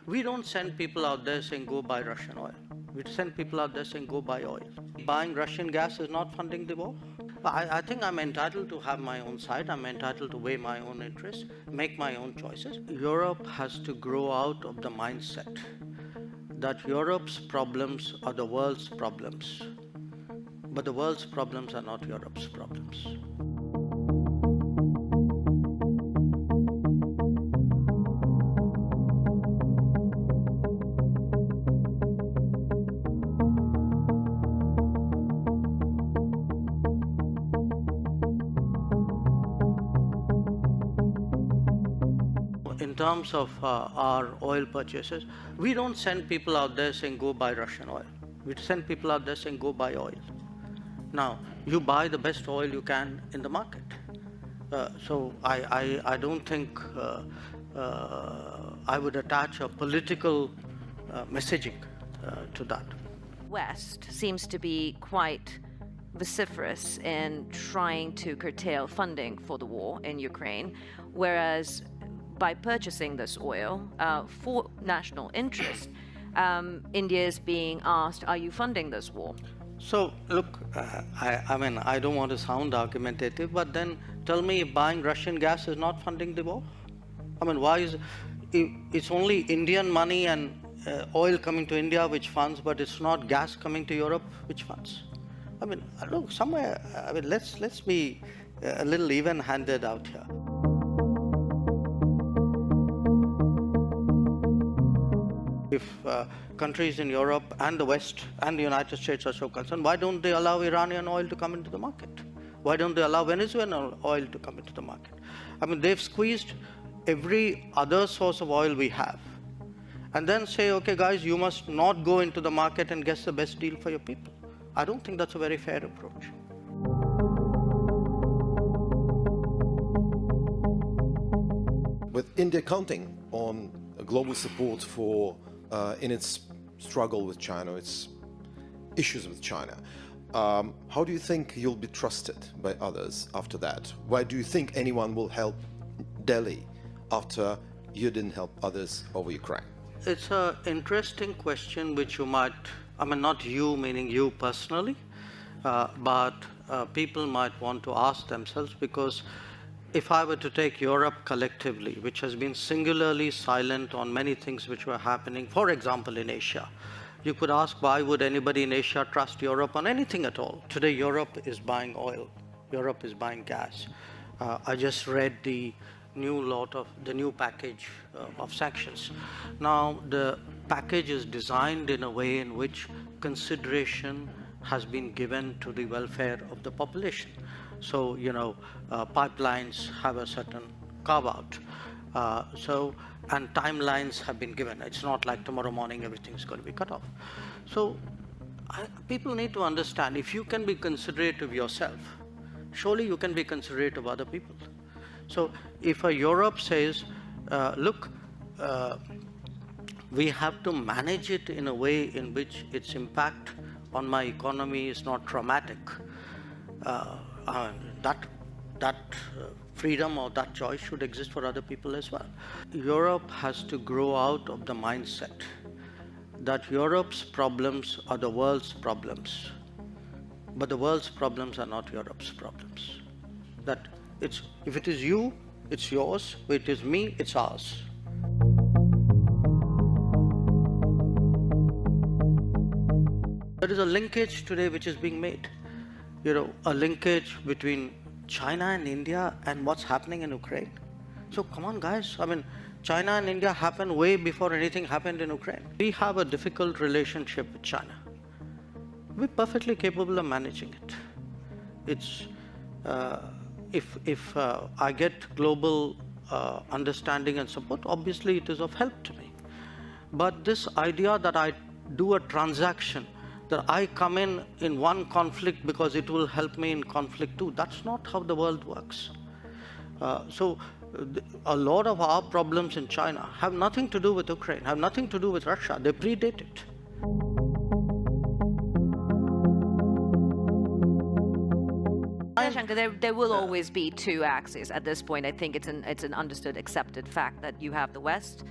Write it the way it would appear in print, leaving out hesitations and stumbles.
We don't send people out there saying, go buy Russian oil. We send people out there saying, go buy oil. Buying Russian gas is not funding the war. I think I'm entitled to have my own side. I'm entitled to weigh my own interests, make my own choices. Europe has to grow out of the mindset that Europe's problems are the world's problems, but the world's problems are not Europe's problems. In terms of our oil purchases, we don't send people out there saying, go buy Russian oil. We send people out there saying, go buy oil. Now, you buy the best oil you can in the market. So I don't think I would attach a political messaging to that. West seems to be quite vociferous in trying to curtail funding for the war in Ukraine, whereas by purchasing this oil for national interest, India is being asked, are you funding this war? So, look, I mean, I don't want to sound argumentative, but then tell me if buying Russian gas is not funding the war? I mean, why is it's only Indian money and oil coming to India which funds, but it's not gas coming to Europe which funds? I mean, look, somewhere, I mean, let's be a little even-handed out here. If countries in Europe and the West and the United States are so concerned, why don't they allow Iranian oil to come into the market? Why don't they allow Venezuelan oil to come into the market? I mean, they've squeezed every other source of oil we have and then say, okay, guys, you must not go into the market and get the best deal for your people. I don't think that's a very fair approach. With India counting on global support for in its struggle with China, its issues with China, how do you think you'll be trusted by others after that? Why do you think anyone will help Delhi after you didn't help others over Ukraine? It's an interesting question which you might, I mean, not you, meaning you personally, but people might want to ask themselves, because if I were to take Europe collectively, which has been singularly silent on many things which were happening, for example, in Asia, you could ask, why would anybody in Asia trust Europe on anything at all? Today, Europe is buying oil. Europe is buying gas. I just read the new package of sanctions. Now, the package is designed in a way in which consideration has been given to the welfare of the population. So, you know, pipelines have a certain carve-out. And timelines have been given. It's not like tomorrow morning everything's going to be cut off. So, people need to understand, if you can be considerate of yourself, surely you can be considerate of other people. So, if a Europe says, look, we have to manage it in a way in which its impact on my economy is not traumatic, that freedom or that choice should exist for other people as well. Europe has to grow out of the mindset that Europe's problems are the world's problems, but the world's problems are not Europe's problems. That if it is you, it's yours. If it is me, it's ours. There is a linkage today which is being made. You know, a linkage between China and India and what's happening in Ukraine. So come on, guys. I mean, China and India happened way before anything happened in Ukraine. We have a difficult relationship with China. We're perfectly capable of managing it. It's if I get global understanding and support, obviously it is of help to me. But this idea that I do a transaction, that I come in one conflict because it will help me in conflict too, that's not how the world works. So a lot of our problems in China have nothing to do with Ukraine, have nothing to do with Russia. They predate it. Jaishankar, there will always be two axes at this point. I think it's an understood, accepted fact that you have the West